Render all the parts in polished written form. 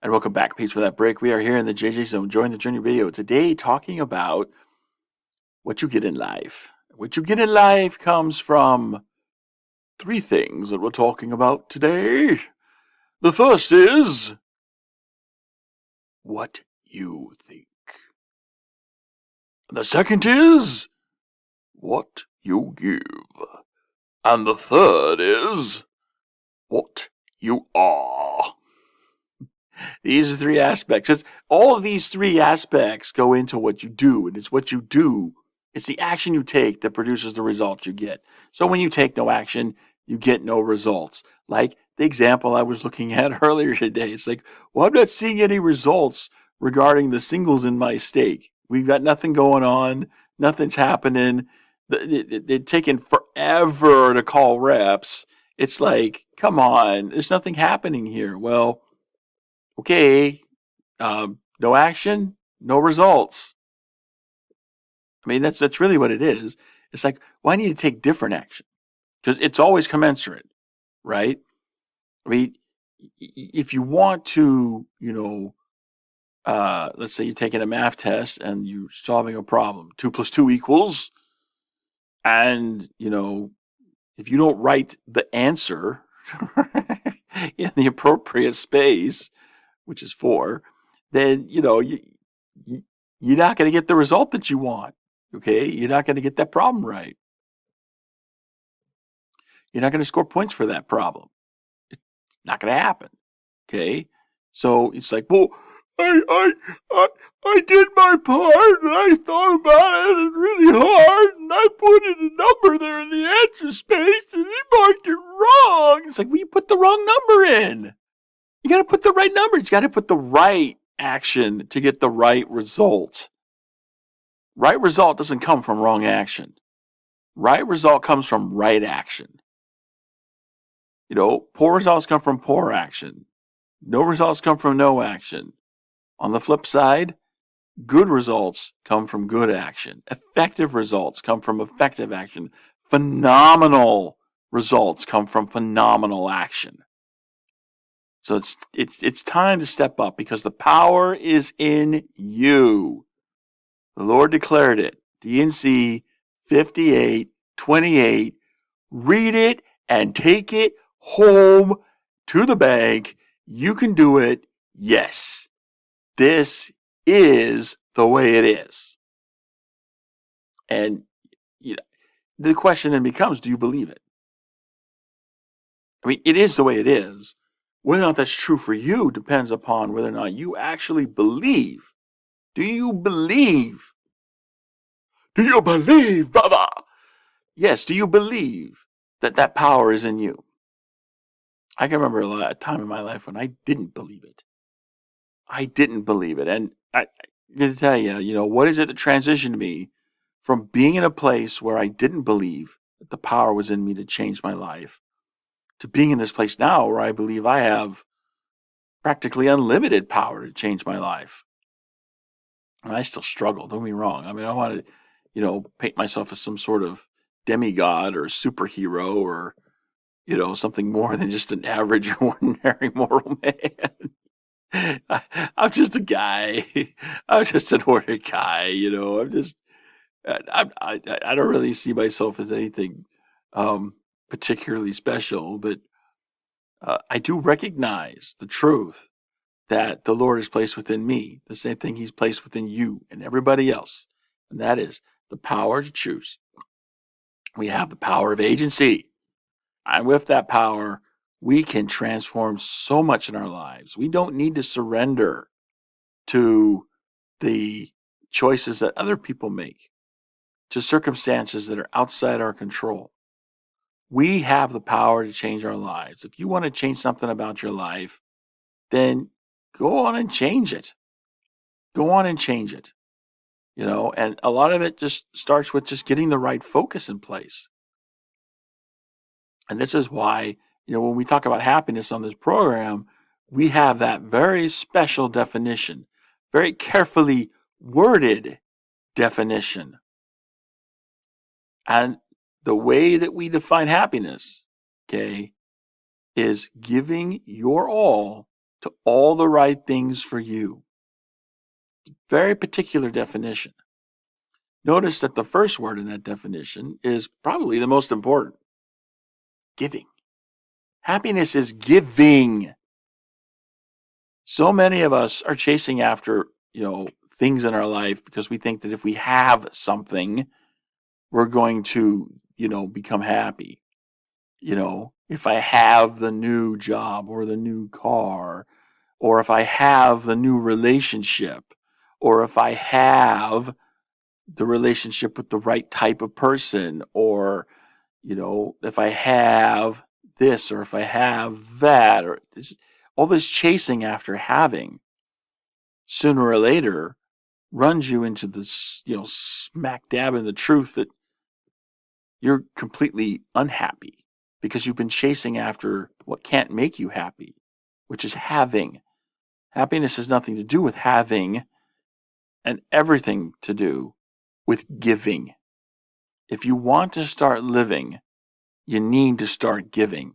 And welcome back, peeps, for that break. We are here in the JJ Zone, join the journey video. Today, talking about what you get in life. What you get in life comes from three things that we're talking about today. The first is what you think. The second is what you give. And the third is what you are. These are three aspects. All of these three aspects go into what you do, and it's what you do. It's the action you take that produces the results you get. So when you take no action, you get no results. Like the example I was looking at earlier today. It's like, well, I'm not seeing any results regarding the singles in my stake. We've got nothing going on. Nothing's happening. They're taking forever to call reps. It's like, come on, there's nothing happening here. Well, okay, no action, no results. I mean, that's really what it is. It's like, well, I need to take different action because it's always commensurate, right? I mean, if you want to, let's say you're taking a math test and you're solving a problem, 2 + 2 equals, and, if you don't write the answer in the appropriate space, which is 4, then, you're not going to get the result that you want. Okay. You're not going to get that problem right. You're not going to score points for that problem. It's not going to happen. Okay. So it's like, well, I did my part and I thought about it really hard and I put in a number there in the answer space and he marked it wrong. It's like, well, you put the wrong number in. You got to put the right number. You got to put the right action to get the right result. Right result doesn't come from wrong action. Right result comes from right action. Poor results come from poor action. No results come from no action. On the flip side, good results come from good action. Effective results come from effective action. Phenomenal results come from phenomenal action. So it's time to step up because the power is in you. The Lord declared it. DNC 58:28. Read it and take it home to the bank. You can do it. Yes. This is the way it is. And the question then becomes, do you believe it? I mean, it is the way it is. Whether or not that's true for you depends upon whether or not you actually believe. Do you believe? Do you believe, brother? Yes, do you believe that power is in you? I can remember a time in my life when I didn't believe it. I didn't believe it. And I'm going to tell you, what is it that transitioned me from being in a place where I didn't believe that the power was in me to change my life to being in this place now where I believe I have practically unlimited power to change my life. And I still struggle, don't get me wrong. I mean, I want to, paint myself as some sort of demigod or superhero or, something more than just an average, ordinary moral man. I'm just a guy. I'm just an ordinary guy, I'm just, I don't really see myself as anything particularly special, but I do recognize the truth that the Lord has placed within me, the same thing he's placed within you and everybody else. And that is the power to choose. We have the power of agency. And with that power, we can transform so much in our lives. We don't need to surrender to the choices that other people make, to circumstances that are outside our control. We have the power to change our lives. If you want to change something about your life, then go on and change it. Go on and change it. And a lot of it just starts with just getting the right focus in place. And this is why, when we talk about happiness on this program, we have that very special definition, very carefully worded definition. And the way that we define happiness, okay, is giving your all to all the right things for you. Very particular definition. Notice that the first word in that definition is probably the most important. Giving. Happiness is giving. So many of us are chasing after, things in our life because we think that if we have something, we're going to, become happy. If I have the new job or the new car, or if I have the new relationship, or if I have the relationship with the right type of person, or, if I have this, or if I have that, or all this chasing after having, sooner or later runs you into this, smack dab in the truth that you're completely unhappy because you've been chasing after what can't make you happy, which is having. Happiness has nothing to do with having and everything to do with giving. If you want to start living, you need to start giving.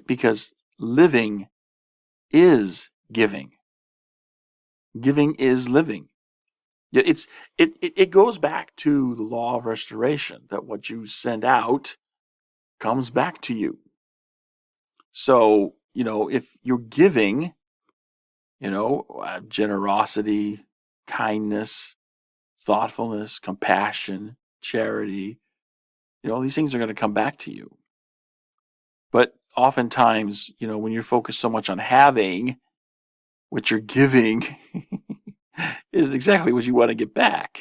Because living is giving. Giving is living. It goes back to the law of restoration, that what you send out comes back to you. So, if you're giving, generosity, kindness, thoughtfulness, compassion, charity, these things are going to come back to you. But oftentimes, when you're focused so much on having, what you're giving isn't exactly what you want to get back.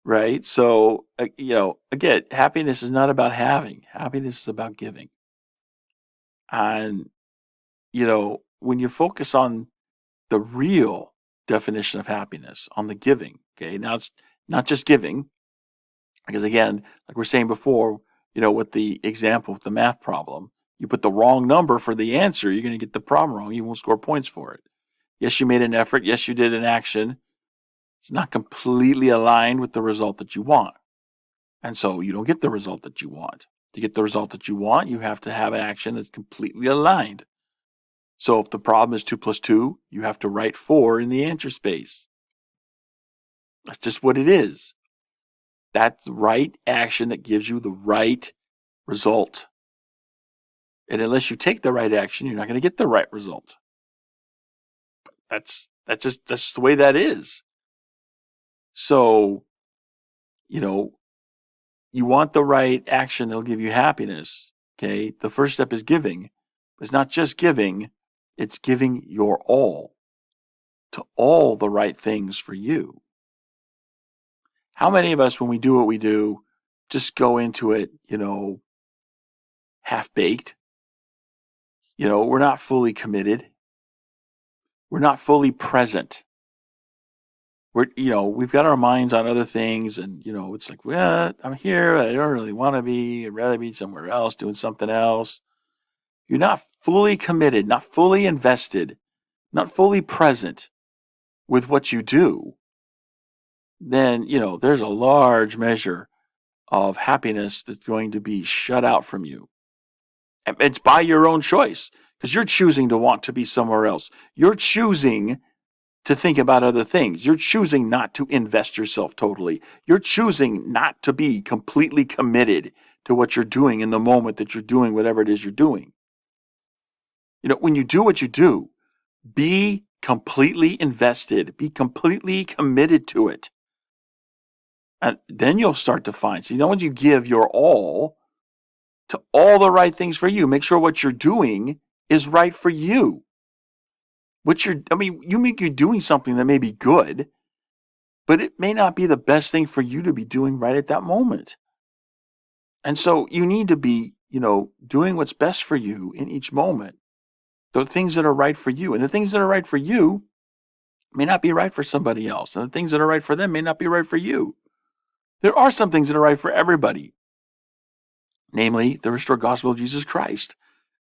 Right? So, again, happiness is not about having. Happiness is about giving. And, when you focus on the real definition of happiness, on the giving, okay, now it's not just giving, because again, like we're saying before, with the example of the math problem, you put the wrong number for the answer, you're going to get the problem wrong. You won't score points for it. Yes, you made an effort. Yes, you did an action. It's not completely aligned with the result that you want. And so you don't get the result that you want. To get the result that you want, you have to have an action that's completely aligned. So if the problem is 2 plus 2, you have to write 4 in the answer space. That's just what it is. That's the right action that gives you the right result. And unless you take the right action, you're not going to get the right result. That's just the way that is. So, you want the right action that'll give you happiness. Okay. The first step is giving. It's not just giving, it's giving your all to all the right things for you. How many of us, when we do what we do, just go into it, half-baked? We're not fully committed. We're not fully present. We've got our minds on other things, and, it's like, well, I'm here, but I don't really want to be. I'd rather be somewhere else doing something else. You're not fully committed, not fully invested, not fully present with what you do. Then, there's a large measure of happiness that's going to be shut out from you. And it's by your own choice, because you're choosing to want to be somewhere else. You're choosing to think about other things. You're choosing not to invest yourself totally. You're choosing not to be completely committed to what you're doing in the moment that you're doing whatever it is you're doing. When you do what you do, be completely invested, be completely committed to it. And then you'll start to find, once you give your all to all the right things for you, make sure what you're doing is right for you. You may be doing something that may be good, but it may not be the best thing for you to be doing right at that moment. And so you need to be, doing what's best for you in each moment. The things that are right for you. And the things that are right for you may not be right for somebody else. And the things that are right for them may not be right for you. There are some things that are right for everybody. Namely, the restored gospel of Jesus Christ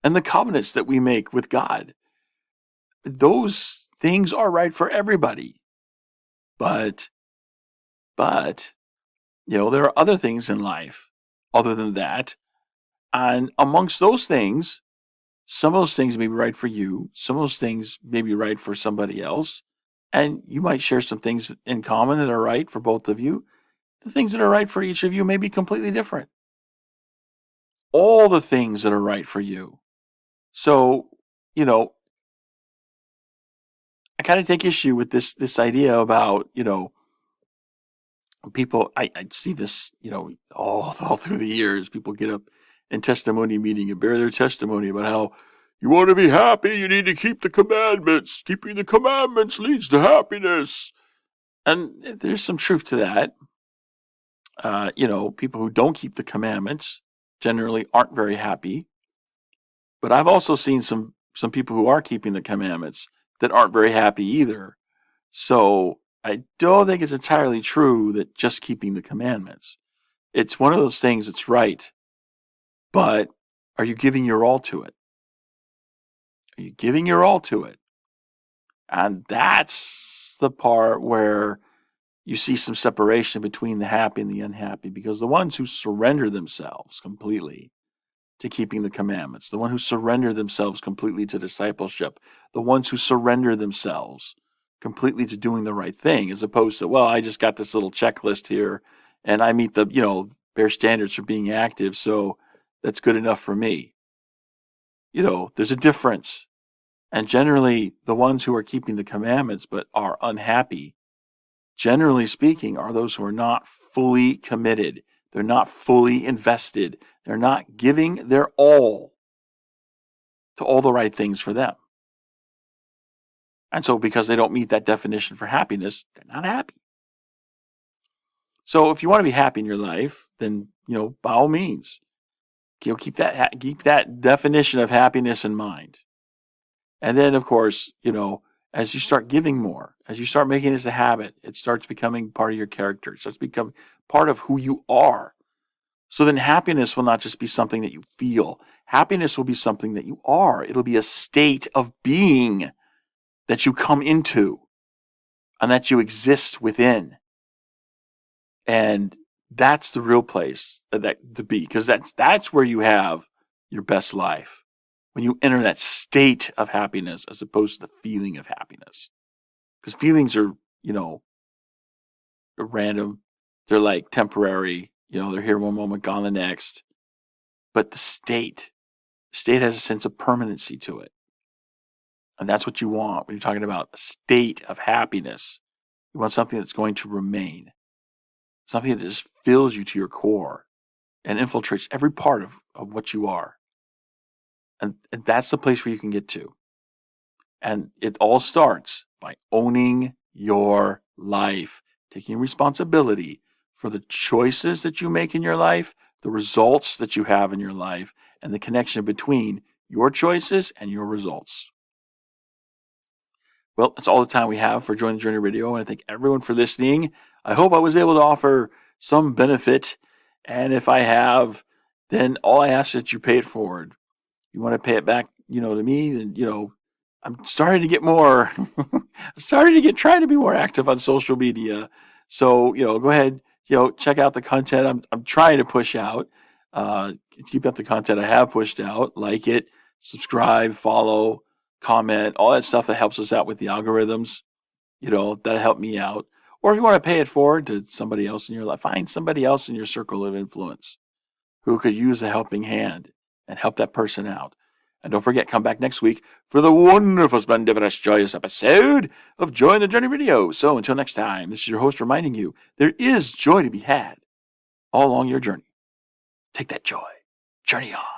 and the covenants that we make with God. Those things are right for everybody. But, there are other things in life other than that. And amongst those things, Some of those things may be right for you. Some of those things may be right for somebody else. And you might share some things in common that are right for both of you. The things that are right for each of you may be completely different. All the things that are right for you. So, I kind of take issue with this idea about, people. I see this, all through the years. People get up in testimony meeting and bear their testimony about how you want to be happy, you need to keep the commandments. Keeping the commandments leads to happiness. And there's some truth to that. People who don't keep the commandments generally aren't very happy. But I've also seen some people who are keeping the commandments that aren't very happy either. So I don't think it's entirely true that just keeping the commandments. It's one of those things that's right. But are you giving your all to it? Are you giving your all to it? And that's the part where you see some separation between the happy and the unhappy, because the ones who surrender themselves completely to keeping the commandments, the ones who surrender themselves completely to discipleship, the ones who surrender themselves completely to doing the right thing, as opposed to, well, I just got this little checklist here and I meet the, bare standards for being active, so that's good enough for me. There's a difference. And generally, the ones who are keeping the commandments but are unhappy, generally speaking, are those who are not fully committed. They're not fully invested. They're not giving their all to all the right things for them. And so because they don't meet that definition for happiness, they're not happy. So if you want to be happy in your life, then, by all means, keep that definition of happiness in mind. And then, of course, as you start giving more, as you start making this a habit, it starts becoming part of your character. It starts becoming part of who you are. So then happiness will not just be something that you feel. Happiness will be something that you are. It'll be a state of being that you come into and that you exist within. And that's the real place to be, because that's where you have your best life. When you enter that state of happiness as opposed to the feeling of happiness. Because feelings are, they're random. They're like temporary. They're here one moment, gone the next. But the state has a sense of permanency to it. And that's what you want when you're talking about a state of happiness. You want something that's going to remain. Something that just fills you to your core and infiltrates every part of what you are. And that's the place where you can get to. And it all starts by owning your life, taking responsibility for the choices that you make in your life, the results that you have in your life, and the connection between your choices and your results. Well, that's all the time we have for Join the Journey Radio. I want to thank everyone for listening. I hope I was able to offer some benefit. And if I have, then all I ask is that you pay it forward. You want to pay it back, to me, then, I'm starting to get more, trying to be more active on social media. So, go ahead, check out the content I'm trying to push out. Keep up the content I have pushed out. Like it, subscribe, follow, comment, all that stuff that helps us out with the algorithms, that'll help me out. Or if you want to pay it forward to somebody else in your life, find somebody else in your circle of influence who could use a helping hand and help that person out. And don't forget, come back next week for the wonderful, splendiferous, joyous episode of Join the Journey Radio. So until next time, this is your host reminding you, there is joy to be had all along your journey. Take that joy. Journey on.